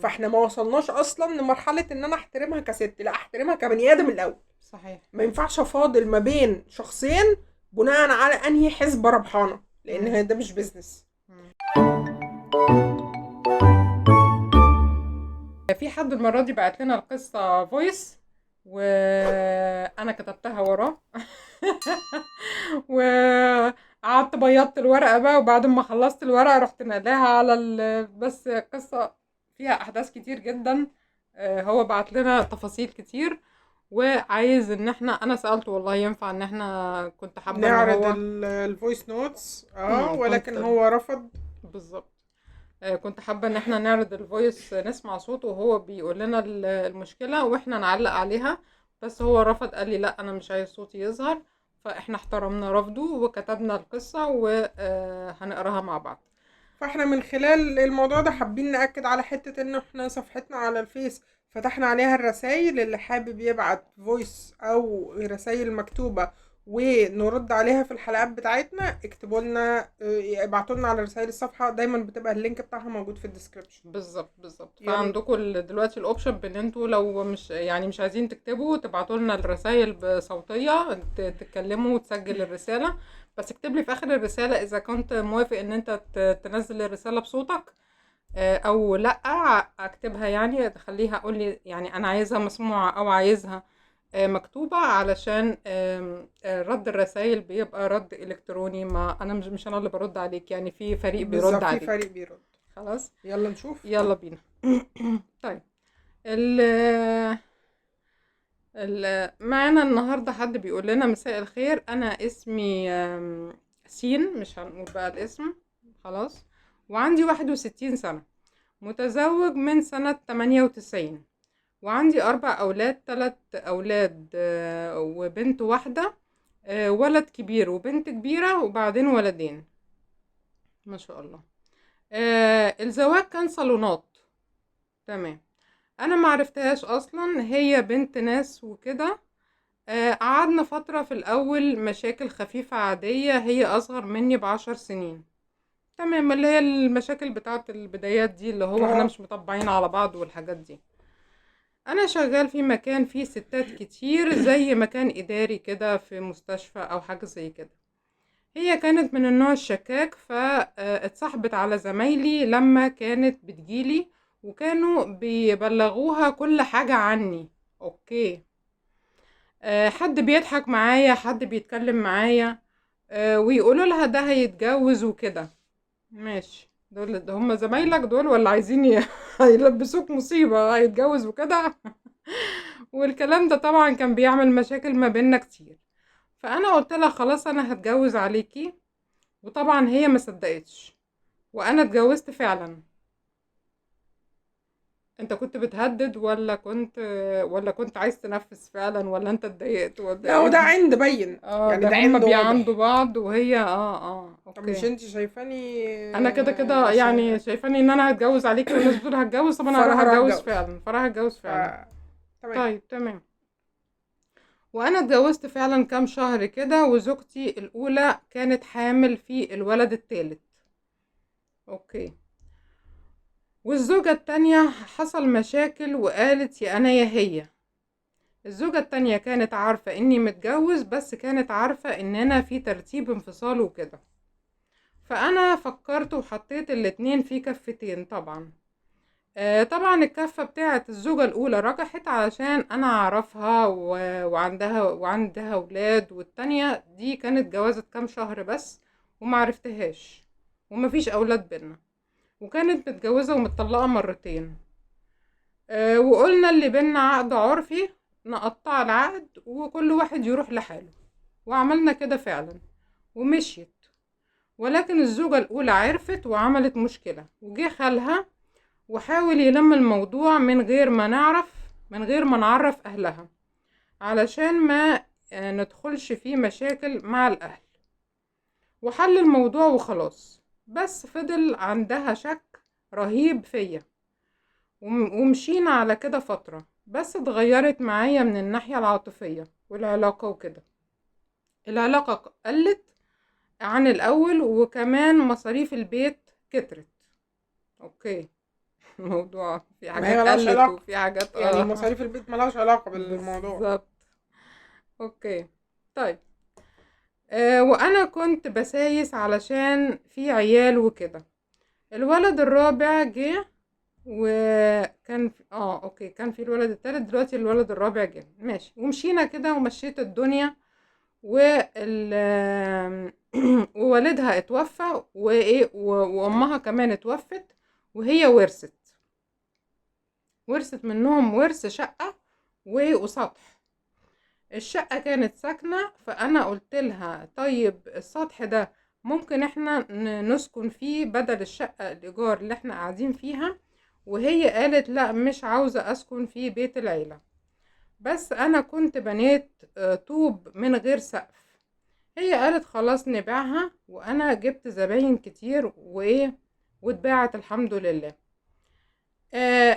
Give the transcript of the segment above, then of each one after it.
فاحنا ما وصلناش اصلا لمرحله ان انا احترمها كست، لا احترمها كبني ادم الاول. صحيح. ما ينفعش افاضل ما بين شخصين بناء على انهي حسبه ربحانه، مم. لان ده مش بيزنس. مم. في حد المرة دي بعت لنا القصة فويس، وأنا كتبتها وراه. وقعدت بيضت الورقة بقى، وبعد ما خلصت الورقة رحت نقلاها على بس قصة فيها أحداث كتير جدا. هو بعت لنا تفاصيل كتير، وعايز ان انا سألته والله ينفع ان احنا، كنت حابة ان نعرض هو الفويس نوتس ولكن كنت هو رفض. بالظبط. كنت حابة ان احنا نعرض الفويس، نسمع صوته وهو بيقول لنا المشكلة واحنا نعلق عليها. بس هو رفض، قال لي لا انا مش عايز صوتي يظهر. فاحنا احترمنا رفضه وكتبنا القصة وهنقراها مع بعض. فاحنا من خلال الموضوع ده حابين نأكد على حتة ان احنا صفحتنا على الفيس فتحنا عليها الرسائل، اللي حابب يبعت فويس او رسائل مكتوبة ونرد عليها في الحلقات بتاعتنا، اكتبوا لنا، ابعتوا لنا على رسائل الصفحة، دايما بتبقى اللينك بتاعها موجود في الديسكريبشن. بالظبط بالظبط. يلا. فعندكم دلوقتي الاوبشن بان انتوا لو مش عايزين تكتبوا، تبعتوا لنا الرسائل بصوتيه، تتكلموا وتسجل الرساله. بس اكتب لي في اخر الرساله اذا كنت موافق ان انت تنزل الرساله بصوتك، او لا. اكتبها يعني، تخليها اقول لي يعني انا عايزها مسموعه او عايزها مكتوبه، علشان رد الرسائل بيبقى رد الكتروني. ما انا مش انا اللي برد عليك، يعني في فريق بيرد بالظبط، في عليك. فريق بيرد. خلاص. يلا نشوف. يلا بينا. طيب. ال معانا النهاردة حد بيقول لنا مساء الخير، أنا اسمي سين، مش هنقول بقى الاسم. خلاص. وعندي 61 سنة، متزوج من سنة 98، وعندي 4 أولاد، 3 أولاد وبنت واحدة، ولد كبير وبنت كبيرة وبعدين ولدين. ما شاء الله. الزواج كان صالونات. تمام. انا ما عرفتهاش اصلا، هي بنت ناس وكده. قعدنا فترة في الاول مشاكل خفيفة عادية، هي اصغر مني ب10 سنين. تمام، اللي هي المشاكل بتاعة البدايات دي، اللي هو احنا اه. مش مطبعين على بعض والحاجات دي. انا شغال في مكان فيه ستات كتير، زي مكان اداري كده في مستشفى او حاجة زي كده. هي كانت من النوع الشكاك، فاتصاحبت على زمايلي لما كانت بتجيلي، وكانوا بيبلغوها كل حاجة عني. اوكي. حد بيضحك معايا، حد بيتكلم معايا، ويقولوا لها ده هيتجوز وكده. ماشي، دول ده هم زمايلك دول ولا عايزين هيلبسوك مصيبة هيتجوز وكده. والكلام ده طبعا كان بيعمل مشاكل ما بيننا كتير. فانا قلت لها خلاص انا هتجوز عليكي، وطبعا هي ما صدقتش، وانا اتجوزت فعلا. انت كنت بتهدد ولا كنت عايز تنفذ فعلا، ولا انت اتضايقت ولا لا، هو ده ايه؟ عند باين، اه، يعني ده ده هما عند بيعندوا واضح. بعض، وهي طب مش اوكي. انتي شايفاني انا كده كده مش يعني شايفاني ان انا هتجوز عليكي، والناس بتقول هتجوز، طب انا هروح فرح اتجوز اتجوز. فعلا، فراح اتجوز ف فعلا. تمام. طيب تمام. وانا اتجوزت فعلا كام شهر كده، وزوجتي الاولى كانت حامل في الولد الثالث. اوكي. والزوجة التانية حصل مشاكل، وقالت يا أنا يا هي. الزوجة التانية كانت عارفة إني متجوز، بس كانت عارفة إن أنا في ترتيب انفصال وكده. فأنا فكرت وحطيت الاتنين في كفتين طبعا. طبعا الكفة بتاعت الزوجة الأولى رجحت علشان أنا أعرفها وعندها أولاد، والتانية دي كانت جوازة كام شهر بس ومعرفتهاش، ومفيش أولاد بينا، وكانت متجوزة ومتطلقة مرتين. وقلنا اللي بينا عقد عرفي، نقطع العقد وكل واحد يروح لحاله. وعملنا كده فعلا ومشيت. ولكن الزوجة الأولى عرفت وعملت مشكلة، وجه خالها وحاول يلم الموضوع من غير ما نعرف، من غير ما نعرف أهلها، علشان ما ندخلش فيه مشاكل مع الأهل. وحل الموضوع وخلاص، بس فضل عندها شك رهيب فيا. ومشينا على كده فترة، بس اتغيرت معايا من الناحية العاطفية والعلاقة وكده. العلاقة قلت عن الأول، وكمان مصاريف البيت كترت. اوكي. الموضوع في ما هي حاجات ملهاش قلت علاقة، وفي حاجات يعني مصاريف البيت ملهاش علاقة بالموضوع. بالظبط. اوكي. طيب. وانا كنت بسايس علشان في عيال وكده. الولد الرابع جه، وكان في اوكي، كان في الولد التالت، دلوقتي الولد الرابع جه. ماشي، ومشينا كده ومشيت الدنيا. وال ووالدها اتوفى، وايه وامها كمان اتوفت، وهي ورثت منهم ورث شقة وسطح. الشقة كانت ساكنة، فانا قلت لها طيب السطح ده ممكن احنا نسكن فيه بدل الشقة الايجار اللي احنا قاعدين فيها. وهي قالت لا، مش عاوزة اسكن في بيت العيلة. بس انا كنت بنيت طوب من غير سقف. هي قالت خلاص نبيعها، وانا جبت زباين كتير وايه، واتباعت الحمد لله.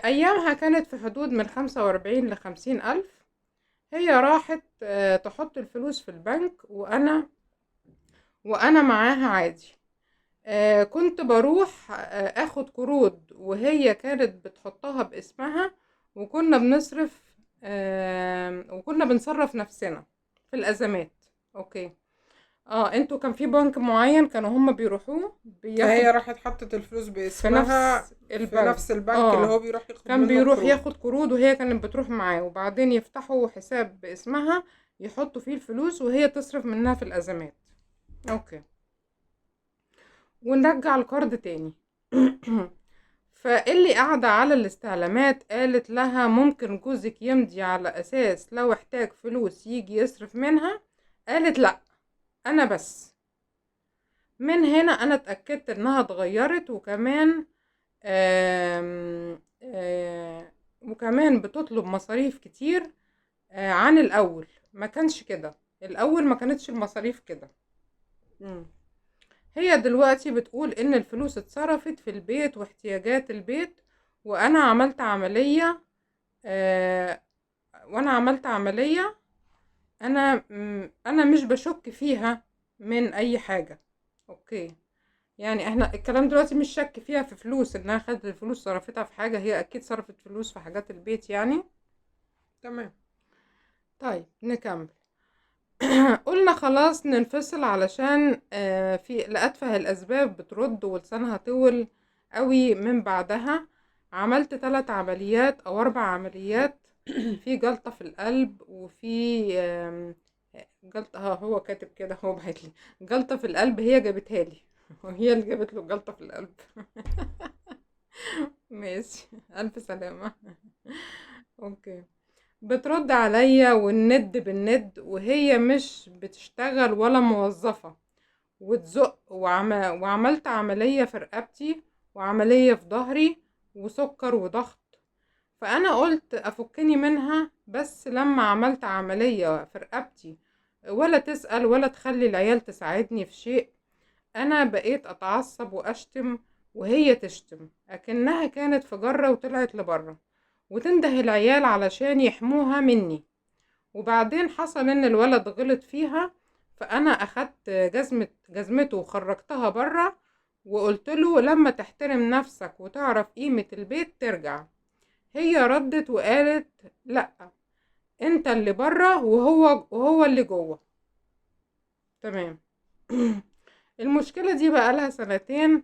ايامها كانت في حدود من 45 ل50 الف. هي راحت تحط الفلوس في البنك، وانا معاها عادي. كنت بروح اخد قروض، وهي كانت بتحطها باسمها. وكنا بنصرف، وكنا بنصرف نفسنا في الازمات. اوكي. انتوا كان في بنك معين كانوا هم بيروحوه فهي بياخد راحت حطت الفلوس في باسمها نفس في البنك. نفس البنك اللي هو بيروح ياخد كان منه بيروح القروض. ياخد قروض، وهي كانت بتروح معاه، وبعدين يفتحوا حساب باسمها يحطوا فيه الفلوس، وهي تصرف منها في الأزمات. اوكي. ونرجع القرض تاني. فاللي قاعدة على الاستعلامات قالت لها ممكن جوزك يمضي على أساس لو احتاج فلوس يجي يصرف منها. قالت لا، أنا بس. من هنا أنا اتأكدت إنها اتغيرت، وكمان آم آم وكمان بتطلب مصاريف كتير عن الأول. ما كانش كده الأول، ما كانتش المصاريف كده. هي دلوقتي بتقول إن الفلوس اتصرفت في البيت واحتياجات البيت. وأنا عملت عملية آه، وأنا عملت عملية. أنا مش بشك فيها من أي حاجة. أوكي. يعني احنا الكلام دلوقتي مش شك فيها في فلوس، انها خدت الفلوس صرفتها في حاجة. هي اكيد صرفت فلوس في حاجات البيت يعني. تمام. طيب نكمل. قلنا خلاص ننفصل علشان في لأتفه الأسباب بترد ولسانها طول قوي. من بعدها عملت 3 عمليات أو 4 عمليات. في جلطة في القلب، وفي جلطة. هو كاتب كده، هو بعتلي جلطة في القلب. هي جابتها لي وهي اللي جابت له جلطة في القلب. ماشي، ألف سلامة. اوكي. بترد عليا والند بالند، وهي مش بتشتغل ولا موظفة. وتزق وعملت عملية في رقبتي، وعملية في ظهري، وسكر وضغط. فأنا قلت أفكني منها. بس لما عملت عملية في رقبتي، ولا تسأل ولا تخلي العيال تساعدني في شيء. أنا بقيت أتعصب وأشتم، وهي تشتم أكنها كانت في جرة وطلعت لبره، وتنده العيال علشان يحموها مني. وبعدين حصل ان الولد غلط فيها، فانا اخدت جزمته وخرجتها بره، وقلت له لما تحترم نفسك وتعرف قيمة البيت ترجع. هي ردت وقالت لا، انت اللي بره وهو اللي جوه. تمام. المشكلة دي بقى لها 2 سنين.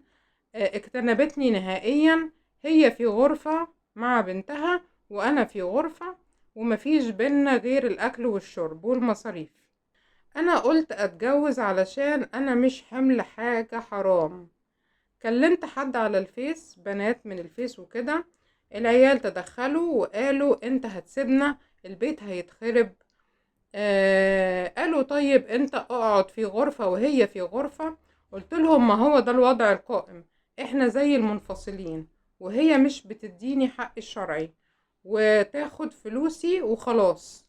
اجتنبتني نهائيا. هي في غرفة مع بنتها، وانا في غرفة، ومفيش بينا غير الاكل والشرب والمصاريف. انا قلت اتجوز علشان انا مش حمل حاجة حرام. كلمت حد على الفيس، بنات من الفيس وكده. العيال تدخلوا وقالوا انت هتسيبنا، البيت هيتخرب. قالوا طيب انت اقعد في غرفة وهي في غرفة. قلت لهم ما هو ده الوضع القائم، احنا زي المنفصلين، وهي مش بتديني حق الشرعي، وتاخد فلوسي وخلاص.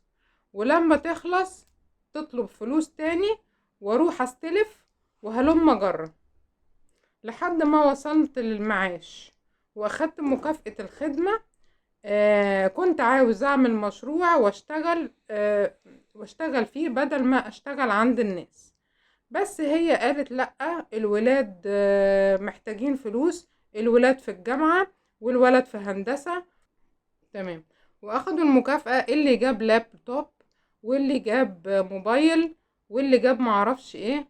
ولما تخلص تطلب فلوس تاني، واروح استلف، وهلم جرة لحد ما وصلت للمعاش واخدت مكافأة الخدمة. كنت عاوز اعمل مشروع واشتغل فيه بدل ما اشتغل عند الناس. بس هي قالت لأ، الولاد محتاجين فلوس، الولاد في الجامعة، والولد في هندسة. تمام. واخدوا المكافأة اللي جاب لابتوب واللي جاب موبايل واللي جاب معرفش ايه.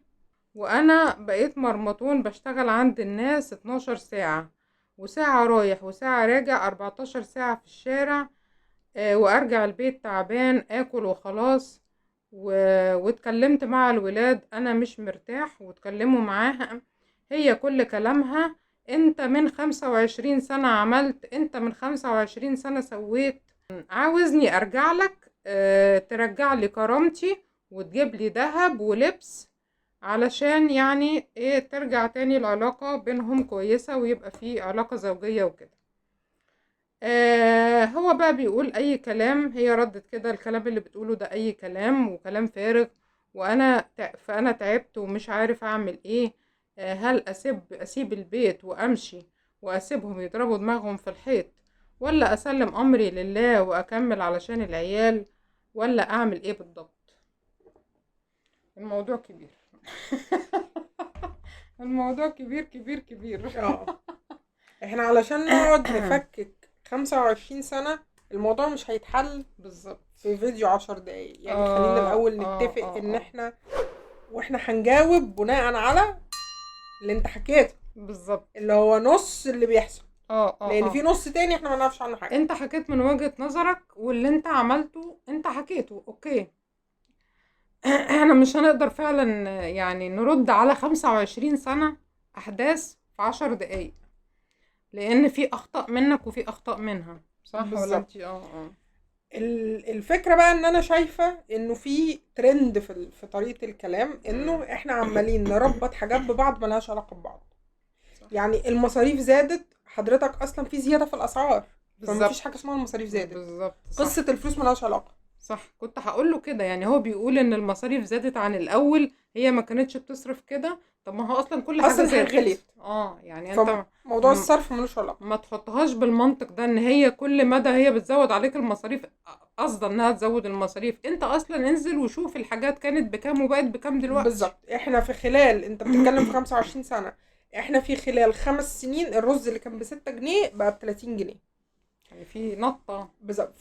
وانا بقيت مرمطون بشتغل عند الناس 12 ساعة، وساعة رايح وساعة راجع، 14 ساعة في الشارع. وارجع البيت تعبان، اكل وخلاص. واتكلمت مع الولاد، انا مش مرتاح، واتكلموا معاها. هي كل كلامها: انت من 25 سنة عملت، انت من 25 سنة سويت. عاوزني ارجع لك، ترجع لي كرامتي وتجيب لي ذهب ولبس، علشان يعني ايه ترجع تاني العلاقة بينهم كويسة ويبقى في علاقة زوجية وكده. هو بقى بيقول اي كلام. هي ردت كده: الكلام اللي بتقوله ده اي كلام وكلام فارغ، فانا تعبت ومش عارف اعمل ايه. هل اسيب البيت وامشي واسيبهم يضربوا دماغهم في الحيط، ولا اسلم امري لله واكمل علشان العيال، ولا اعمل ايه بالضبط؟ الموضوع كبير. الموضوع كبير كبير كبير. احنا علشان نقعد نفكك 25 سنة الموضوع مش هيتحل بالظبط. في فيديو 10 دقايق. يعني خلينا الأول نتفق إن احنا واحنا هنجاوب بناء على اللي انت حكيته بالظبط، اللي هو نص اللي بيحصل، لأن في اه نص تاني احنا ما نعرفش عنه حاجة. انت حكيت من وجهة نظرك، واللي انت عملته انت حكيته، اوكي. احنا مش هنقدر فعلا يعني نرد على 25 سنة احداث في 10 دقايق، لان في اخطاء منك وفي اخطاء منها، صح ولا بالظبط. انت؟ اه الفكرة بقى ان انا شايفة انه في ترند في طريقة الكلام، انه احنا عمالين نربط حاجات ببعض ملهاش علاقة ببعض. صح. يعني المصاريف زادت، حضرتك اصلا في زيادة في الاسعار، فمفيش بالظبط حاجة اسمها المصاريف زادت. بالظبط، صح. قصة الفلوس ملهاش علاقة. صح، كنت هقول له كده. يعني هو بيقول ان المصاريف زادت عن الاول، هي ما كانتش بتصرف كده. طب ما هو اصلا كل حاجه اصلا حاجة زادت. غليت، يعني انت فموضوع الصرف ملوش علاقة. ما تحطهاش بالمنطق ده، ان هي كل مدى هي بتزود عليك المصاريف، قصدا انها تزود المصاريف. انت اصلا انزل وشوف الحاجات كانت بكام وبقت بكام دلوقتي. بالظبط. احنا في خلال، انت بتتكلم في 25 سنة، احنا في خلال 5 سنين الرز اللي كان ب6 جنيه بقى ب30 جنيه. يعني في نطة. بالظبط.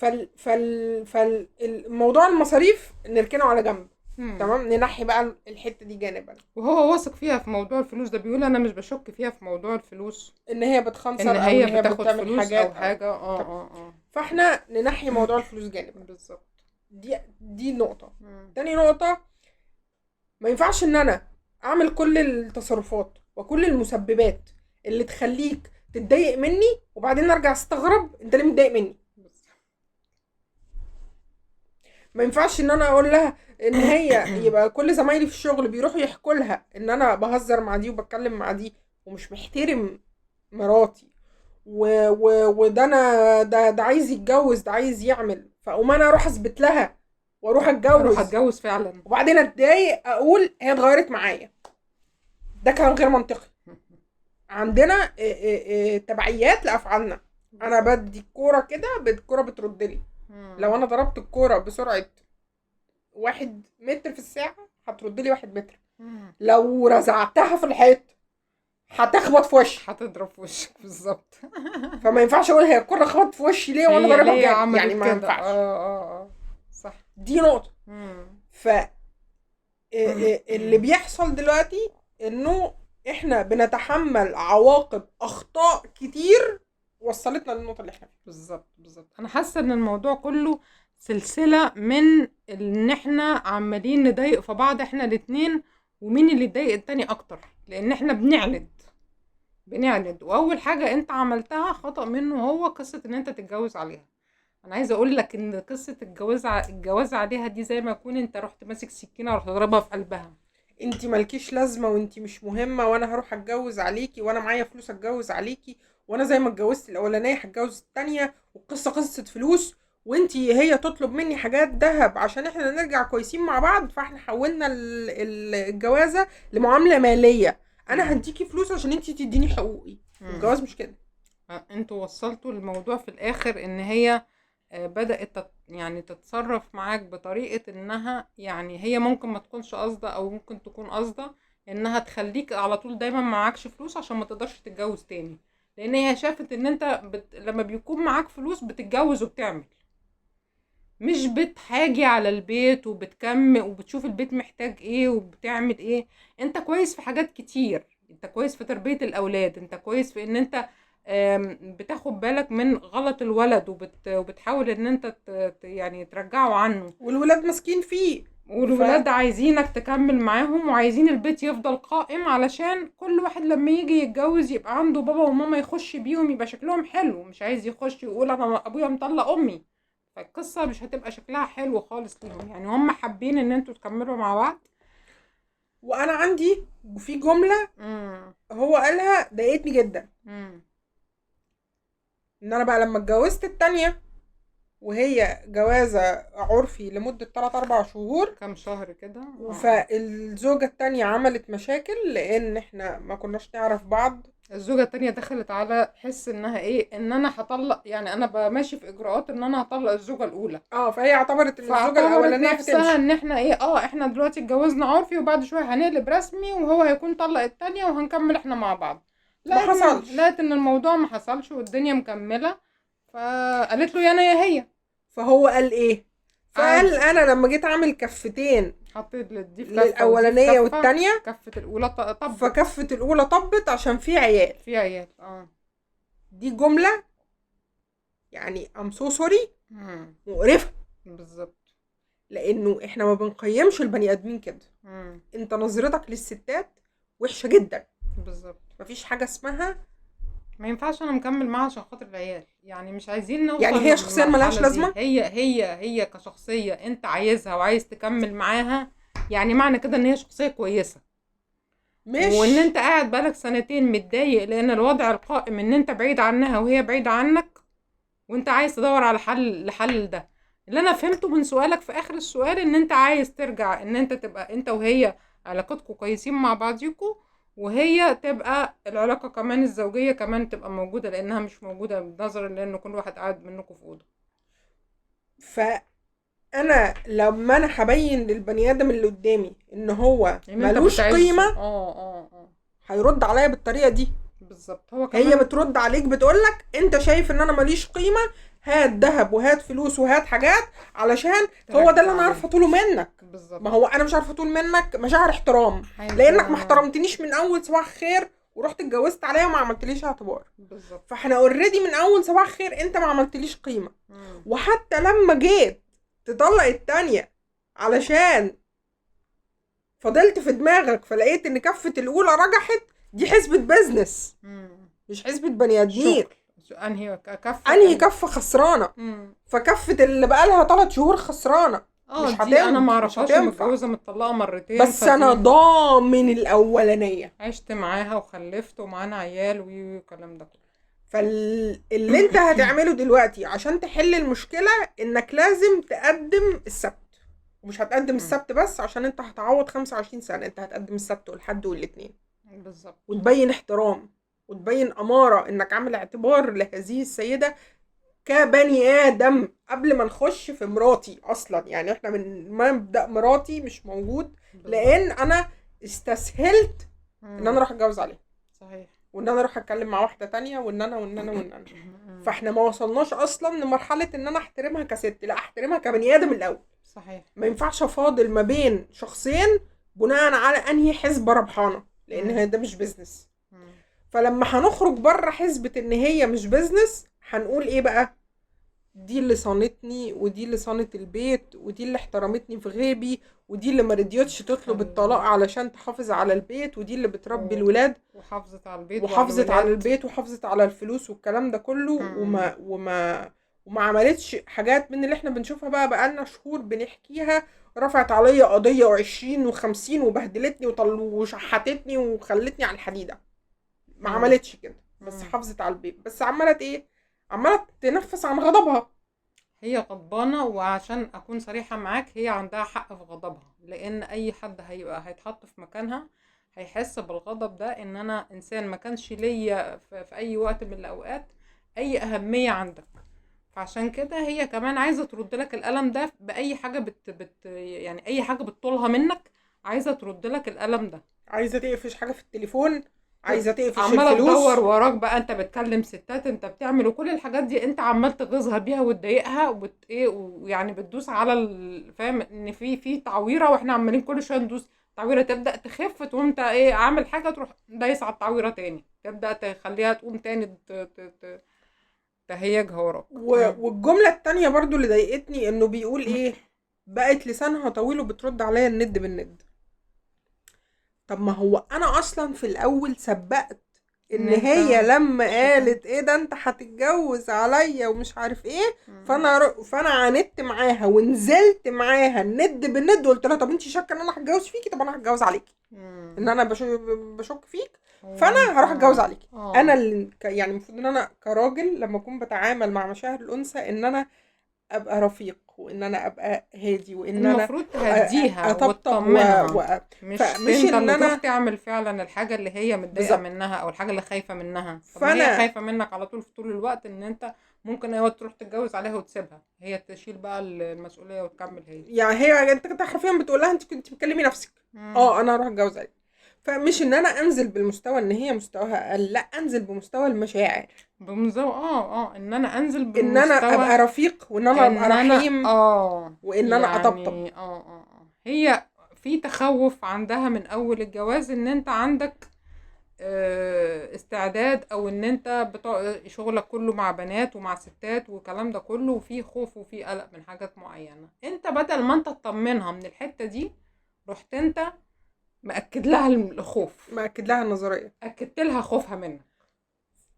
الموضوع المصاريف نركنه على جنب. مم. تمام، ننحي بقى الحتة دي جانبا. وهو واثق فيها في موضوع الفلوس ده، بيقول انا مش بشك فيها في موضوع الفلوس، ان هي ان بتخنصر او ان هي هي بتاخد بتعمل فلوس او حاجات او حاجة. طب فاحنا ننحي موضوع الفلوس جانبا. بالظبط. دي نقطة. تاني نقطة، ما ينفعش ان انا اعمل كل التصرفات وكل المسببات اللي تخليك تتضايق مني وبعدين ارجع استغرب انت ليه متضايق مني. ما ينفعش ان انا اقول لها ان هي يبقى كل زمايلي في الشغل بيروحوا يحكوا لها ان انا بهزر مع دي وبتكلم مع دي ومش محترم مراتي، وده انا ده عايز يتجوز، ده عايز يعمل، فاقوم انا اروح اثبت لها واروح اتجوز فعلا، وبعدين اتضايق اقول هي اتغيرت معايا. ده كلام غير منطقي. عندنا تبعيات لافعالنا. انا بدي الكوره كده، الكوره بترد لي. لو انا ضربت الكوره بسرعه 1 متر في الساعه هترد لي 1 متر. لو رزعتها في الحيط هتخبط في وشي، هتضرب في وشك. بالظبط. فما ينفعش اقول هي الكوره خبطت في وشي ليه وانا ضاربها ليه جامد، يعني عملت ما كده؟ ينفعش. صح. دي نقطه. ف اللي بيحصل دلوقتي انه احنا بنتحمل عواقب اخطاء كتير وصلتنا للنقطه اللي احنا فيها. بالظبط. انا حاسه ان الموضوع كله سلسله من ان احنا عمالين نضايق في بعض احنا الاتنين، ومين اللي يضايق التاني اكتر، لان احنا بنعند. واول حاجه انت عملتها خطأ منه هو قصه ان انت تتجوز عليها. انا عايزه اقول لك ان قصه الجواز عليها دي زي ما يكون انت رحت ماسك سكينه ورحت ضربها في قلبها. انتي مالكيش لازمه وانتي مش مهمه، وانا هروح اتجوز عليكي وانا معايا فلوس اتجوز عليكي، وانا زي ما اتجوزت الاولانيه هتجوز التانيه، والقصه قصه فلوس، وانتي هي تطلب مني حاجات ذهب عشان احنا نرجع كويسين مع بعض، فاحنا حولنا الجوازه لمعامله ماليه. انا هديكي فلوس عشان انتي تديني حقوقي. الجواز مش كده. انتوا وصلتوا الموضوع في الاخر ان هي بدأت يعني تتصرف معاك بطريقة انها، يعني هي ممكن ما تكونش قصده او ممكن تكون قصده انها تخليك على طول دايما معاكش فلوس عشان ما تقدرش تتجوز تاني، لان هي شافت ان انت لما بيكون معاك فلوس بتتجوز وبتعمل، مش بتحاجي على البيت وبتكمل وبتشوف البيت محتاج ايه وبتعمل ايه. انت كويس في حاجات كتير، انت كويس في تربية الاولاد، انت كويس في ان انت بتاخد بالك من غلط الولد وبتحاول ان انت يعني ترجعه عنه، والولاد ماسكين فيه. والولاد عايزينك تكمل معاهم وعايزين البيت يفضل قائم، علشان كل واحد لما يجي يتجوز يبقى عنده بابا وماما يخش بيهم يبقى شكلهم حلو، مش عايز يخش يقول انا ابويا مطلق امي، فالقصة مش هتبقى شكلها حلو خالص ليهم. يعني هم حابين ان انتوا تكملوا مع بعض. وانا عندي في جملة هو قالها ضايقتني جدا، ان انا بقى لما اتجوزت التانية وهي جوازة عرفي لمدة 3-4 شهور، كام شهر كده، فالزوجة التانية عملت مشاكل لان احنا ما كناش نعرف بعض. الزوجة التانية دخلت على حس انها ايه، ان انا هطلق، يعني انا ماشي في اجراءات ان انا هطلق الزوجة الاولى. فهي اعتبرت ان الزوجة فاعتبرت الاولانية نفسها بتمشي. ان احنا ايه، احنا دلوقتي اتجوزنا عرفي وبعد شوية هنقلب رسمي وهو هيكون طلق التانية وهنكمل احنا مع بعض. ما حصلش. لقيت ان الموضوع ما حصلش والدنيا مكملة، فقالت له يا انا يا هي. فهو قال ايه؟ فقال عادي. انا لما جيت اعمل كفتين حطيت دي في كفة للاولانية ودي في كفة، والتانية، كفة الاولى طب فكفة الاولى طبت عشان في عيال. في عيال. دي جملة يعني I'm so sorry مقرفة. بالظبط. لانه احنا ما بنقيمش البني ادمين كده. انت نظرتك للستات وحشة جدا. بالظبط. مفيش حاجة اسمها، ما ينفعش انا مكمل معاها عشان خاطر العيال، يعني مش عايزين نوصل يعني هي شخصيا ملهاش لازمة. هي كشخصية انت عايزها وعايز تكمل معاها، يعني معنى كده ان هي شخصية كويسة، مش وان انت قاعد بقالك سنتين متضايق لان الوضع القائم ان انت بعيد عنها وهي بعيدة عنك، وانت عايز تدور على لحل ده. اللي انا فهمته من سؤالك في اخر السؤال ان انت عايز ترجع ان انت تبقى انت وهي علاقتكم كويسين مع بعضيكوا، وهي تبقى العلاقة كمان الزوجية كمان تبقى موجودة، لانها مش موجودة نظرا لان كل واحد قاعد منكم في اوضه. فانا لما انا هبين للبني ادم اللي قدامي ان هو يعني انت ملوش بتعزه. قيمة، هيرد عليا بالطريقة دي. بالظبط. هو كمان هي بترد عليك بتقولك انت شايف ان انا ماليش قيمة، هات ذهب وهات فلوس وهات حاجات علشان هو ده اللي انا عارفه اطوله منك. بالظبط. ما هو انا مش عارفه اطول منك مشاعر احترام، لانك ما احترمتنيش من اول صباح خير ورحت اتجوزت عليا وما عملتليش اعتبار. بالظبط. فاحنا اوريدي من اول صباح خير انت ما عملتليش قيمة. وحتى لما جيت تطلق التانية علشان فضلت في دماغك فلقيت ان كفة الاولى رجحت، دي حسبة بزنس مش حسبة بني ادمين. انهي كفة خسرانة. فكفة اللي بقالها 3 شهور خسرانة. مش دي انا ما اعرفهاش، متجوزه متطلقه مرتين، بس انا ضامن الاولانيه، عشت معاها وخلفت ومعانا عيال والكلام ده. فاللي انت هتعمله دلوقتي عشان تحل المشكله انك لازم تقدم السبت، ومش هتقدم السبت بس عشان انت هتعوض 25 سنه، انت هتقدم السبت والحد والاثنين بالظبط، وتبين احترام وتبين اماره انك عامل اعتبار لهذه السيده كبني ادم قبل ما نخش في مراتي اصلا. يعني احنا من مبدأ مراتي مش موجود لان انا استسهلت ان انا اروح اتجوز عليها. صحيح. وان انا اروح اتكلم مع واحده تانية وان انا فاحنا ما وصلناش اصلا لمرحله ان انا احترمها كست، لا احترمها كبني ادم الاول. صحيح. ما ينفعش افاضل ما بين شخصين بناء على انهي حسبه ربحانه، لان ده مش بيزنس. فلما هنخرج بره حسبه ان هي مش بيزنس هنقول ايه بقى؟ دي اللي صانتني، ودي اللي صانت البيت، ودي اللي احترمتني في غيبي، ودي اللي ما رضيتش تطلب الطلاق علشان تحافظ على البيت، ودي اللي بتربي الولاد وحافظت على البيت وحافظت على الفلوس والكلام ده كله. وما عملتش حاجات من اللي احنا بنشوفها بقالنا شهور بنحكيها. رفعت عليا قضية و20 و50 وبهدلتني وشحتتني وخلتني على الحديدة. ما عملتش كده، بس حافظت على البيت. بس عملت ايه؟ عمالة تنفس عن غضبها. هي غضبانة، وعشان اكون صريحة معاك هي عندها حق في غضبها، لان اي حد هيتحط في مكانها هيحس بالغضب ده، ان انا انسان ما كانش ليا في اي وقت من الاوقات اي اهمية عندك. فعشان كده هي كمان عايزة ترد لك الألم ده بأي حاجة يعني أي حاجة بتطولها منك عايزة ترد لك الألم ده. عايزة تقفش حاجة في التليفون عايزه تقفش عماله الفلوس. تدور وراك بقى، انت بتكلم ستات، انت بتعمل، وكل الحاجات دي انت عمال تغيظها بيها وتضايقها ايه، ويعني بتدوس على فاهم ان في تعويره، واحنا عمالين كل شويه ندوس تعويره تبدا تخف، تقوم انت ايه عامل حاجه تروح دايس على التعويره تاني، تبدا تخليها تقوم تاني تهيجها وراك. والجمله التانية برضو اللي ضايقتني انه بيقول ايه، بقت لسانها طويل وبترد عليا الند بالند. طب ما هو انا اصلا في الاول سبقت ان هي لما قالت ايه ده انت هتتجوز عليا ومش عارف ايه، فانا عاندت معاها ونزلت معاها الند بالند، وقلت لها طب انت شاكه ان انا هتجوز فيكي؟ طب انا هتجوز عليكي، ان انا بشك فيك، فانا هروح اتجوز عليكي. انا اللي يعني المفروض ان انا كراجل لما اكون بتعامل مع مشاعر الانثى ان انا ابقى رفيق، وان انا ابقى هادي، وان انا المفروض تهديها اطبطب وتطمنها، مش فمش انت ان اللي تروح انا تعمل فعلا الحاجه اللي هي متضايقه بالظبط. منها او الحاجه اللي خايفه منها. طب ما هي خايفه منك على طول في طول الوقت، ان انت ممكن هي تروح تتجوز عليها وتسيبها، هي تشيل بقى المسؤوليه وتكمل هي. يعني هي انت كنت حرفيا بتقول لها انت كنت بتكلمي نفسك. انا هروح اتجوز عليك. فمش ان انا انزل بالمستوى ان هي مستواها اقل، لا، انزل بمستوى المشاعر، بمستوى ان انا انزل ان انا بالمستوى، ابقى رفيق، وان انا ابقى ان انا رحيم، وان انا اطبطب. يعني هي في تخوف عندها من اول الجواز ان انت عندك استعداد، او ان انت شغلك كله مع بنات ومع ستات والكلام ده كله، وفي خوف وفي قلق من حاجات معينة. انت بدل ما انت تطمنها من الحتة دي، رحت انت مأكد لها الخوف، مأكد لها النظرية، أكدت لها خوفها منك.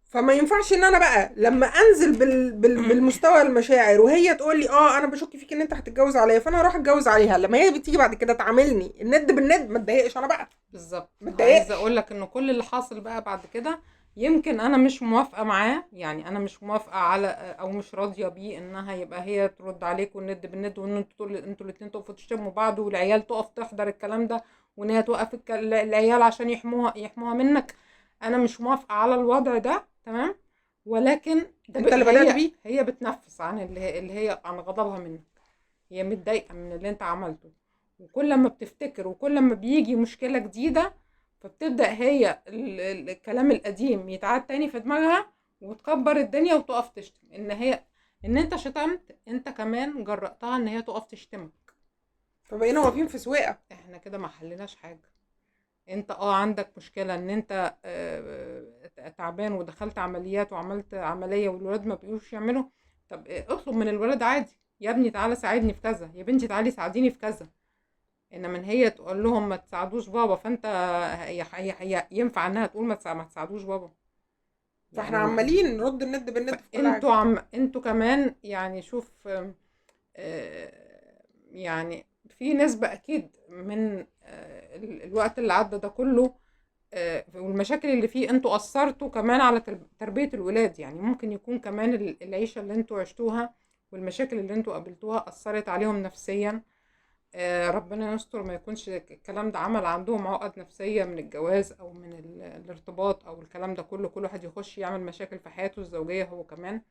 فما ينفعش ان انا بقى لما انزل بالمستوى المشاعر وهي تقول لي انا بشك فيك ان انت هتتجوز عليا، فانا اروح اتجوز عليها، لما هي بتيجي بعد كده تعاملني الند بالند ما اتضايقش انا بقى. بالظبط. ما عايزه اتضايقش. اقول لك انه كل اللي حاصل بقى بعد كده، يمكن انا مش موافقه معاه، يعني انا مش موافقه على او مش راضيه بيه انها يبقى هي ترد عليك والند بالند، وان انتوا الاثنين تقفوا تشتموا بعض، والعيال تقف تحضر الكلام ده، وان هي توقف العيال عشان يحموها منك. انا مش موافقه على الوضع ده، تمام، ولكن انت اللي بدأت بيه. هي بتنفس عن اللي هي عن غضبها منك، هي متضايقه من اللي انت عملته، وكل ما بتفتكر وكل ما بيجي مشكله جديده، فبتبدا هي الكلام القديم يتعاد تاني في دماغها، وتكبر الدنيا وتقف تشتم، ان انت شتمت، انت كمان جرأتها ان هي تقف تشتمك، فبقينا واقفين في سواقه. احنا كده ما حلناش حاجه. انت عندك مشكله ان انت تعبان ودخلت عمليات وعملت عمليه والولاد ما بيقوش يعملوا، طب اطلب من الولاد عادي، يا ابني تعالى ساعدني في كذا، يا بنتي تعالي ساعديني في كذا. انما ان هي تقول لهم ما تساعدوش بابا، فانت هي ينفع انها تقول ما تساعدوش بابا؟ فاحنا يعني عمالين نرد الند بالند في كل حاجه. انتوا كمان يعني شوف، يعني في نسبة اكيد من الوقت اللي عدى ده كله والمشاكل اللي فيه، انتوا اثرتوا كمان على تربية الولاد. يعني ممكن يكون كمان العيشة اللي انتوا عشتوها والمشاكل اللي انتوا قابلتوها اثرت عليهم نفسيا. ربنا يستر ما يكونش الكلام ده عمل عندهم عقد نفسية من الجواز او من الارتباط او الكلام ده كله، كل واحد يخش يعمل مشاكل في حياته الزوجية هو كمان.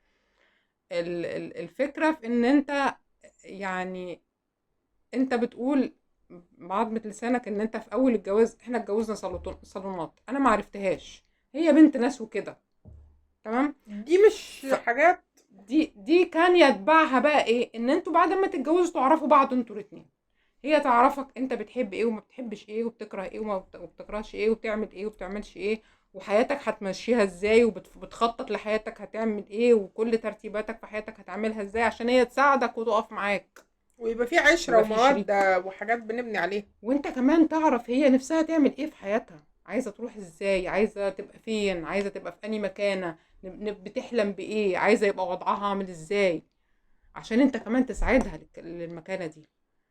الفكرة في ان انت يعني انت بتقول بعضمة لسانك ان انت في اول الجواز احنا اتجوزنا صالونات، انا ما عرفتهاش، هي بنت ناس وكده، تمام. دي مش حاجات، دي كان يتبعها بقى ايه، ان انتوا بعد ما تتجوزوا تعرفوا بعض انتوا الاتنين، هي تعرفك انت بتحب ايه وما بتحبش ايه، وبتكره ايه وما بتكرهش ايه، وبتعمل ايه وبتعملش ايه، وحياتك هتمشيها ازاي، وبتخطط لحياتك هتعمل ايه، وكل ترتيباتك في حياتك هتعملها ازاي عشان هي تساعدك وتقف معاك، ويبقى في عشره يبقى في شريك، وموده وحاجات بنبني عليها. وانت كمان تعرف هي نفسها تعمل ايه في حياتها، عايزه تروح ازاي، عايزه تبقى فين، عايزه تبقى في انهي مكانه، بتحلم بايه، عايزه يبقى وضعها عامل ازاي، عشان انت كمان تساعدها للمكانه دي.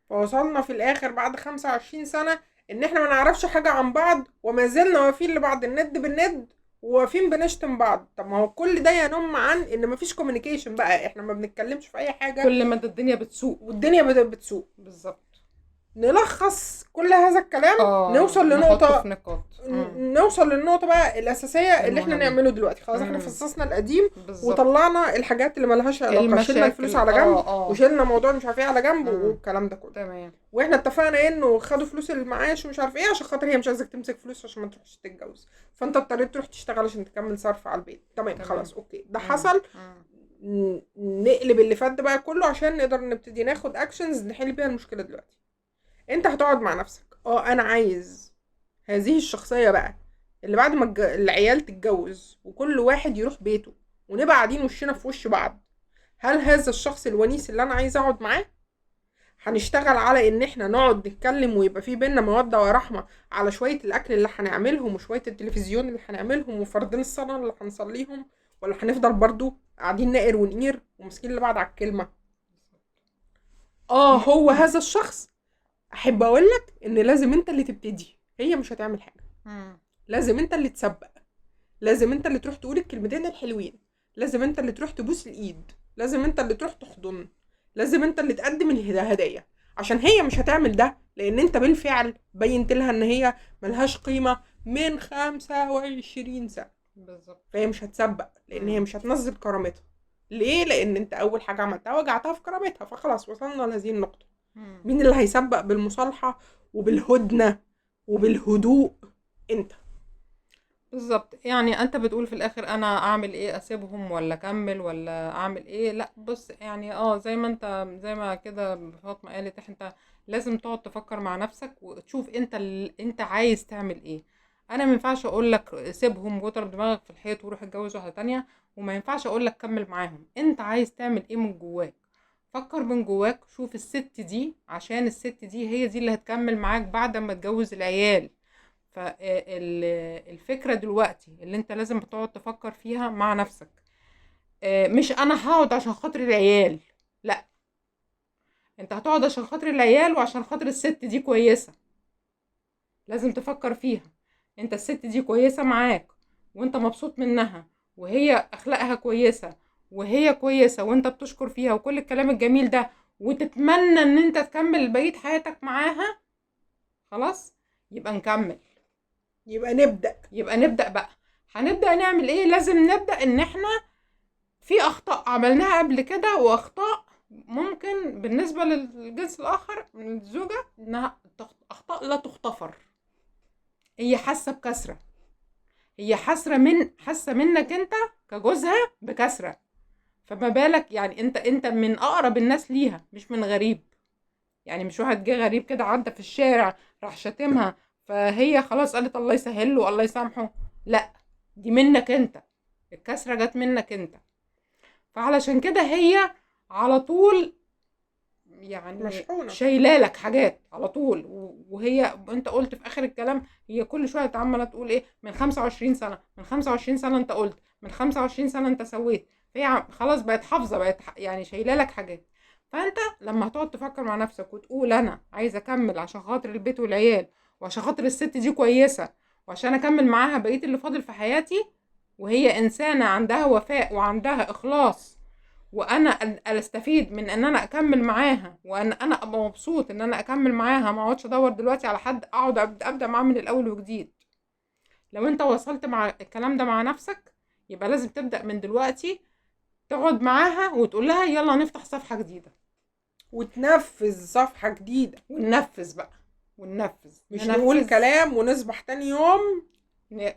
فوصلنا في الاخر بعد 25 سنه ان احنا ما نعرفش حاجه عن بعض، وما زلنا واقفين لبعض الند بالند، وواقفين بنشتم بعض. طب ما هو كل ده ينم عن ان مفيش كوميونيكيشن بقى، احنا ما بنتكلمش في اي حاجه، كل ما الدنيا بتسوق والدنيا بتسوق. بالظبط. نلخص كل هذا الكلام، نوصل نحطه في لنقطة، نقاط. نوصل للنقطة بقى الأساسية اللي احنا المهم. نعمله دلوقتي. خلاص احنا فصصنا القديم بالظبط. وطلعنا الحاجات اللي ملهاش علاقة، شلنا الفلوس المشاكل على جنب وشلنا موضوع مش عارف ايه على جنب والكلام ده كله. تمام. واحنا اتفقنا انه خدوا فلوس المعاش ومش عارف ايه عشان خاطر هي مش عايزك تمسك فلوس عشان ما تروحش تتجوز، فانت اضطريت تروح تشتغل عشان تكمل صرف على البيت. تمام خلاص اوكي ده حصل. نقلب اللي فات ده بقى كله عشان نقدر نبتدي ناخد اكشنز نحل بيها المشكلة دلوقتي. انت هتقعد مع نفسك، انا عايز هذه الشخصية بقى اللي بعد ما العيال تتجوز وكل واحد يروح بيته ونبقى قاعدين وشنا في وش بعض، هل هذا الشخص الونيس اللي انا عايز اقعد معاه؟ هنشتغل على ان احنا نقعد نتكلم ويبقى في بينا مودة ورحمة على شوية الاكل اللي هنعملهم وشوية التلفزيون اللي هنعملهم وفردين الصلاة اللي هنصليهم، ولا هنفضل برضو قاعدين نقر ونقير ومسكين اللي بعض على الكلمة؟ هو هذا الشخص احب اقولك ان لازم انت اللي تبتدي، هي مش هتعمل حاجة. لازم انت اللي تسبق، لازم انت اللي تروح تقول الكلمتين الحلوين، لازم انت اللي تروح تبوس الايد، لازم انت اللي تروح تحضن، لازم انت اللي تقدم الهدايا، عشان هي مش هتعمل ده لان انت بالفعل بينت لها ان هي ملهاش قيمة من 25 سنة. بالظبط. فهي مش هتسبق لان هي مش هتنزل كرامتها. ليه؟ لان انت اول حاجة عملتها وجعتها في كرامتها، فخلاص وصلنا لهذه النقطة. مين اللي هيسبق بالمصالحة وبالهدنة وبالهدوء؟ انت. بالظبط. يعني انت بتقول في الاخر انا اعمل ايه، اسيبهم ولا اكمل ولا اعمل ايه؟ لا بص، يعني زي ما انت زي ما كده فاطمه قالت، انت لازم تقعد تفكر مع نفسك وتشوف انت عايز تعمل ايه. انا ما ينفعش اقول لك سيبهم واضرب دماغك في الحيط وروح اتجوز واحده تانية، وما ينفعش اقول لك كمل معاهم. انت عايز تعمل ايه من جواك؟ فكر من جواك، شوف الست دي، عشان الست دي هي دي اللي هتكمل معاك بعد ما تجوز العيال. فالفكرة دلوقتي اللي انت لازم تقعد تفكر فيها مع نفسك، مش انا هقعد عشان خاطر العيال، لا، انت هتقعد عشان خاطر العيال وعشان خاطر الست دي كويسة. لازم تفكر فيها، انت الست دي كويسة معاك وانت مبسوط منها وهي اخلاقها كويسة وهي كويسة وانت بتشكر فيها وكل الكلام الجميل ده، وتتمنى ان انت تكمل بقية حياتك معاها، خلاص يبقى نكمل. يبقى نبدأ بقى. هنبدأ نعمل ايه؟ لازم نبدأ ان احنا في اخطاء عملناها قبل كده، واخطاء ممكن بالنسبة للجنس الاخر من الزوجة انها اخطاء لا تغتفر. هي حاسة بكسرة، هي حاسة منك انت كجوزها بكسرة، فما بالك يعني انت من اقرب الناس ليها، مش من غريب. يعني مش واحد جه غريب كده عدى في الشارع راح شتمها فهي خلاص قالت الله يسهل له الله يسامحه، لا، دي منك انت، الكسرة جت منك انت. فعلشان كده هي على طول يعني مشحونة، شايلالك حاجات على طول، وهي انت قلت في اخر الكلام، هي كل شويه عماله تقول ايه، من 25 سنه، من 25 سنه انت قلت، من 25 سنه انت سويت. فهي خلاص بقت حافظه، بقت يعني شايلالك حاجات. فانت لما هتقعد تفكر مع نفسك وتقول انا عايزه اكمل عشان خاطر البيت والعيال وعشان خاطر الست دي كويسه وعشان اكمل معاها بقيه اللي فاضل في حياتي، وهي انسانه عندها وفاء وعندها اخلاص، وانا استفيد من ان انا اكمل معاها، وان انا ابقى مبسوط ان انا اكمل معاها، ما اقعدش ادور دلوقتي على حد اقعد ابدا معاه من الاول وجديد. لو انت وصلت مع الكلام ده مع نفسك، يبقى لازم تبدا من دلوقتي تقعد معاها وتقول لها يلا نفتح صفحه جديده وتنفذ صفحة جديدة، وننفذ بقى، وننفذ مش نقول كلام ونصبح تاني يوم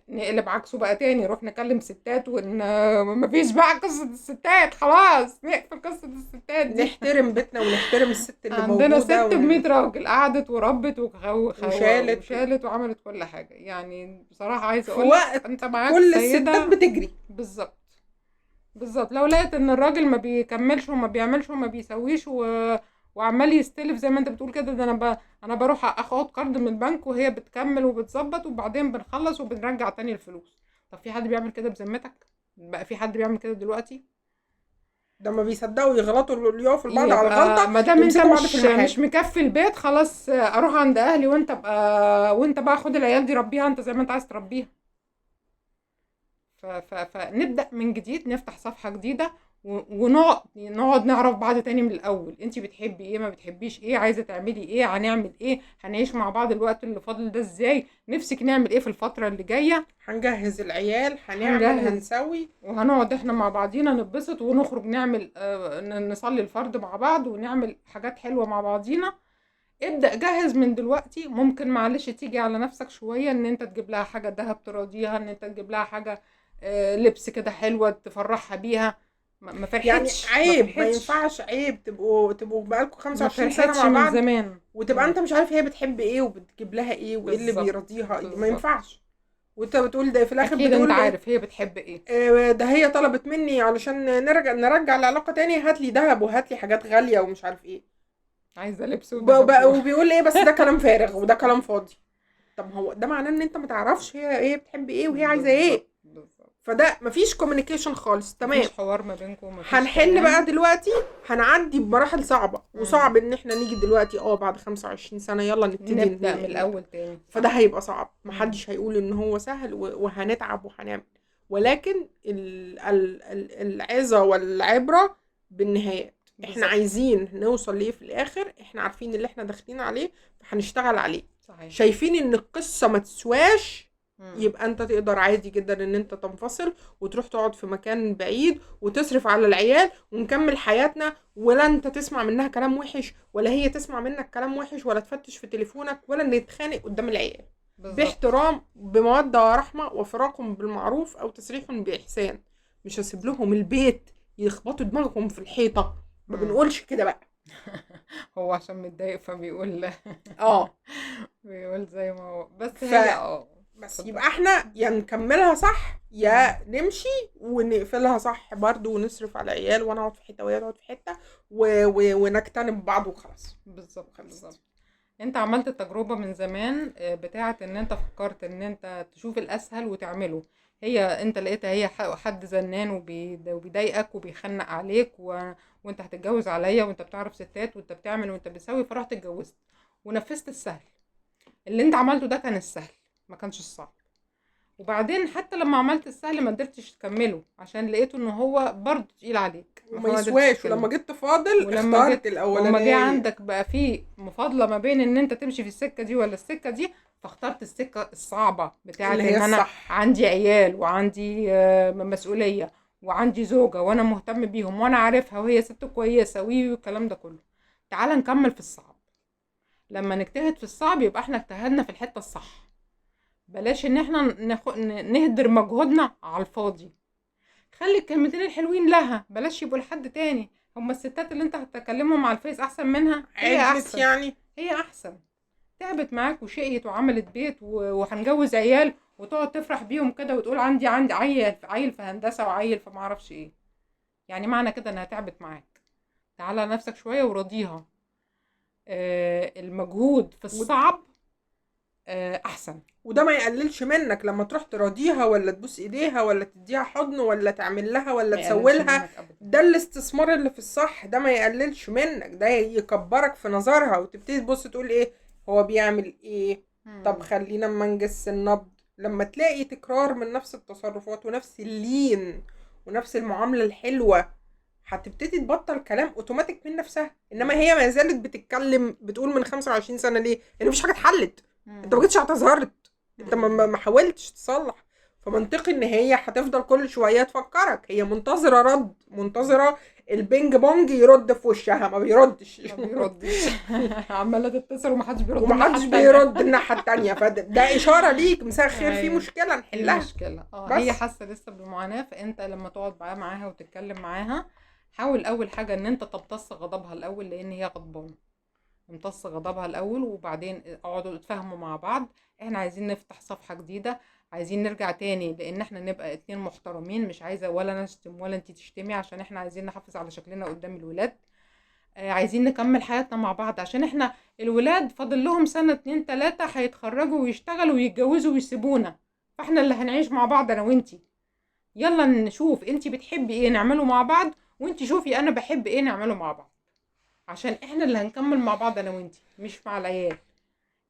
نقلب عكسه بقى تاني، نروح نكلم ستات مفيش بقى قصة الستات، خلاص نقفل قصة الستات دي. نحترم بيتنا ونحترم الست اللي عندنا ست موجودة ب100 راجل قعدت وربت وشالت وعملت كل حاجة. يعني بصراحة عايزة في اقول وقت انت معاك كل الستات سيدة. بتجري. بالظبط. بالظبط. لو لقيت ان الراجل ما بيكملش وما بيعملش وما بيسويش وعمال يستلف زي ما انت بتقول كده، ده انا بروح اخد قرض من البنك وهي بتكمل وبتظبط وبعدين بنخلص وبنرجع تاني الفلوس. طب في حد بيعمل كده بذمتك؟ بقى في حد بيعمل كده دلوقتي؟ ده ما بيصدقوا يغلطوا يقفوا لبعض على يبقى غلطة ما دام انت يمسكوا بعض في مش المحاكم. مكفي البيت، خلاص اروح عند اهلي وانت بقى خد العيال دي ربيها انت زي ما انت عايز تربيها. فنبدأ من جديد، نفتح صفحة جديدة ونقعد نعرف بعض تاني من الاول. انت بتحبي ايه، ما بتحبيش ايه، عايزه تعملي ايه، هنعمل ايه، هنعيش مع بعض الوقت اللي فاضل ده ازاي، نفسك نعمل ايه في الفتره اللي جايه. هنجهز العيال، هنعمل، هنجهز هنسوي. وهنقعد احنا مع بعضينا نتبسط ونخرج نعمل نصلي الفرض مع بعض ونعمل حاجات حلوه مع بعضينا. ابدأ جهز من دلوقتي. ممكن معلش تيجي على نفسك شوية، ان انت تجيب لها حاجة دهب تراضيها، ان انت تجيب لها حاجة لبس كده حلوة تفرحها بيها. ما يعني فرحتش ما عيب، ما فرحتش ينفعش عيب تبقوا بقالكم ما 25 سنة فرحتش مع من بعض زمان. وتبقى انت مش عارف هي بتحب ايه وبتجيب لها ايه وايه اللي بالظبط بيرضيها ايه. ما بالظبط. ينفعش. وانت بتقول ده في الاخر اكيد انت بتقول عارف هي بتحب ايه. ده هي طلبت مني علشان نرجع العلاقة تاني، هات لي دهب وهات لي حاجات غالية ومش عارف ايه. عايزة لبس ودهب وبيقول ايه بس ده كلام فارغ وده كلام فاضي. طب هو ده معناه ان انت ما تعرفش هي بتحب ايه وهي عايزة بالظبط ايه. بالظبط. فده مفيش كوميونيكيشن خالص. تمام. مفيش حوار ما بينكم، مفيش هنحل بقى كلام. دلوقتي. هنعدي بمراحل صعبة مم. وصعب ان احنا نيجي دلوقتي بعد 25 سنة يلا نبتدي نبدأ من الاول تاني، فده صح. هيبقى صعب. مم. محدش هيقول ان هو سهل وهنتعب وهنعمل. ولكن العظة والعبرة بالنهايات. احنا بالظبط. عايزين نوصل ليه في الاخر، احنا عارفين اللي احنا داخلين عليه فهنشتغل عليه. صحيح. شايفين ان القصة ما تسواش، مم. يبقى انت تقدر عادي جدا ان انت تنفصل وتروح تقعد في مكان بعيد وتصرف على العيال ونكمل حياتنا، ولا انت تسمع منها كلام وحش ولا هي تسمع منك كلام وحش، ولا تفتش في تليفونك ولا نتخانق قدام العيال. بالظبط. باحترام، بمودة ورحمة، وفراق بالمعروف او تسريح بإحسان. مش هسيب لهم البيت يخبطوا دماغهم في الحيطة. ما مم. بنقولش كده بقى. هو عشان متضايق فبيقول اه بيقول زي ما هو، بس ف هي بس اتفضل. يبقى احنا يا نكملها صح مم. يا نمشي ونقفلها صح برضو، ونصرف على العيال وانا اقعد في حته وهي تقعد في حته ونجتنب بعض وخلاص. بالظبط بالظبط. خلصت. انت عملت التجربة من زمان بتاعت ان انت فكرت ان انت تشوف الاسهل وتعمله. انت لقيتها هي حد زنان وبيضايقك وبيخنق عليك وانت هتتجوز عليا وانت بتعرف ستات وانت بتعمل وانت بتسوي، فرحت اتجوزت ونفذت السهل. اللي انت عملته ده كان السهل، ما كانش الصعب. وبعدين حتى لما عملت السهل ما قدرتش تكمله عشان لقيته ان هو برضه تقيل عليك، وما فما قدرتش يسواش. ولما تكمله. جيت فاضل ولما اخترت جيت وما جه الاولانيه. عندك بقى في مفاضله ما بين ان انت تمشي في السكه دي ولا السكه دي، فاخترت السكه الصعبه اللي بتاعت هي ان انا الصح. عندي عيال وعندي مسؤوليه وعندي زوجه وانا مهتم بيهم وانا عارفها وهي ست كويسه والكلام ده كله. تعال نكمل في الصعب. لما نجتهد في الصعب يبقى احنا اجتهدنا في الحته الصح. بلاش ان احنا نهدر مجهودنا على الفاضي. خلي الكلمتين الحلوين لها، بلاش يبقوا لحد تاني. هما الستات اللي انت هتكلمهم على الفيس احسن منها؟ هي عدلت احسن. يعني. هي احسن. تعبت معاك وشقيت وعملت بيت وهنجوز عيال وتقعد تفرح بيهم كده وتقول عندي عيل في هندسة وعيل في معرفش ايه. يعني معنى كده انها تعبت معاك. تعالى على نفسك شوية وراضيها. المجهود في الصعب احسن. وده ما يقللش منك لما تروح تراضيها ولا تبوس ايديها ولا تديها حضن ولا تعمل لها ولا ما يقللش تسوي لها. منك ابدا. ده الاستثمار اللي في الصح. ده ما يقللش منك، ده يكبرك في نظرها وتبتدي تبص تقول ايه هو بيعمل ايه. طب خلينا اما نجس النبض. لما تلاقي تكرار من نفس التصرفات ونفس اللين ونفس المعاملة الحلوة هتبتدي تبطل كلام اوتوماتيك من نفسها. انما هي ما زالت بتتكلم بتقول من 25 سنة ليه؟ لان مفيش حاجة اتحلت. انت ما جيتش اعتذرت، انت ما حاولتش تصلح. فمنطقي ان هي هتفضل كل شويه تفكرك. هي منتظره رد، منتظره البينج بونج يرد في وشها. ما بيردش. ما بيردش. عماله تتصل ومحدش بيرد ومحدش بيرد الناحيه التانيه. فده اشاره ليك مساء الخير في ايوه مشكله في نحلها. مشكله. هي بس حاسه لسه بالمعاناه، فانت لما تقعد بقى معاها وتتكلم معاها حاول اول حاجه ان انت تمتص غضبها الاول، لان هي غضبانه. امتص غضبها الاول وبعدين اقعدوا اتفاهموا مع بعض. احنا عايزين نفتح صفحة جديدة، عايزين نرجع تاني لان احنا نبقى اتنين محترمين. مش عايزة ولا نشتم ولا انتي تشتمي، عشان احنا عايزين نحافظ على شكلنا قدام الولاد. عايزين نكمل حياتنا مع بعض، عشان احنا الولاد فاضل لهم سنة 2 3 هيتخرجوا ويشتغلوا ويتجوزوا ويسيبونا. فاحنا اللي هنعيش مع بعض انا وانتي. يلا نشوف انتي بتحبي ايه نعمله مع بعض، وانتي شوفي انا بحب ايه نعمله مع بعض. عشان احنا اللي هنكمل مع بعض انا وانتي، مش مع العيال.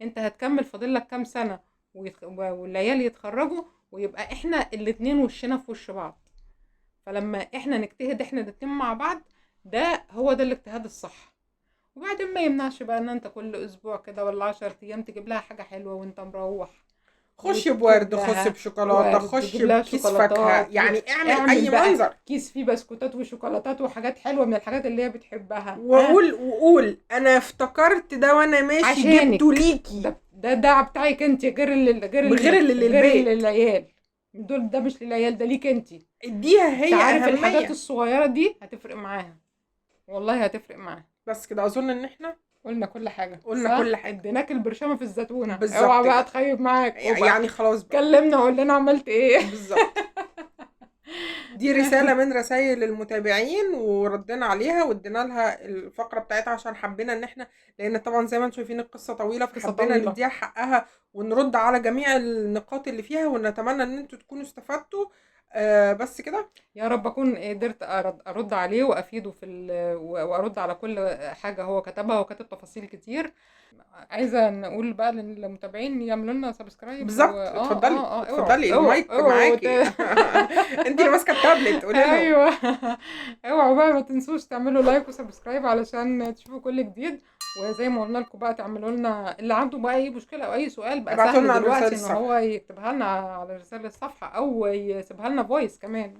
انت هتكمل فاضل لك كام سنة والعيال يتخرجوا ويبقى احنا الاتنين وشنا في وش بعض. فلما احنا نجتهد احنا الاتنين مع بعض، ده هو ده الاجتهاد الصح. وبعدين ما يمنعش بقى ان انت كل اسبوع كده ولا 10 ايام تجيب لها حاجة حلوة وانت مروح، خش وتجيب بورد، خش لها بشوكولاته، ورد، خش تجيب لها بكيس فاكهه، شوكولاتات، يعني اعمل اعمل اي بقى منظر. كيس فيه بسكوتات وشوكولاتات وحاجات حلوة من الحاجات اللي هي بتحبها. ها، وقول انا افتكرت ده وانا ماشي جبته عشانك. ليكي. ده بتاعك انت، غير اللي غير للبيت. للعيال دول، ده مش للعيال، ده ليك انت. اديها انت هي عارف الحاجات اهميه. الصغيرة دي هتفرق معاها، والله هتفرق معاها. بس كده اظن ان احنا قلنا كل حاجة قلنا كل صح، حاجه. اديناك البرشامة في الزتونة، اوعى بالظبط بقى كده. تخيب معاك وبقى يعني خلاص بقى. كلمنا وقول لنا عملت ايه. بالظبط. دي رسالة من رسائل المتابعين وردنا عليها وادينا لها الفقرة بتاعتها عشان حبينا ان احنا، لان طبعا زي ما انتم شايفين القصة طويلة، قصة فحبينا طويلة. نديها حقها ونرد على جميع النقاط اللي فيها، ونتمنى ان انتوا تكونوا استفدتوا. بس كده. يا رب اكون قدرت ارد عليه وافيده وارد على كل حاجة هو كتبها، وكتب تفاصيل كتير. عايزة نقول بقى للمتابعين يعملوا لنا سبسكرايب بالظبط. اتفضلي اوعوا اتفضلي، المايك اوعوا معاكي. انت اللي ماسكة التابلت، قولي لهم. ايوه. اوعوا بقى ما تنسوش تعملوا لايك وسبسكرايب علشان تشوفوا كل جديد. وزي ما قلنا لكم بقى، تعملوا لنا اللي عنده بقى اي مشكله او اي سؤال، بقى ابعتوا سهل لنا على رسالة دلوقتي ان هو الصفحة. يكتبها لنا على رسالة الصفحه او يسيبها لنا فويس كمان.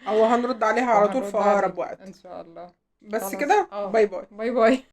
او هنرد عليها على طول في وهنرد عليه اقرب وقت. ان شاء الله. بس خلاص، كده، باي باي. باي باي.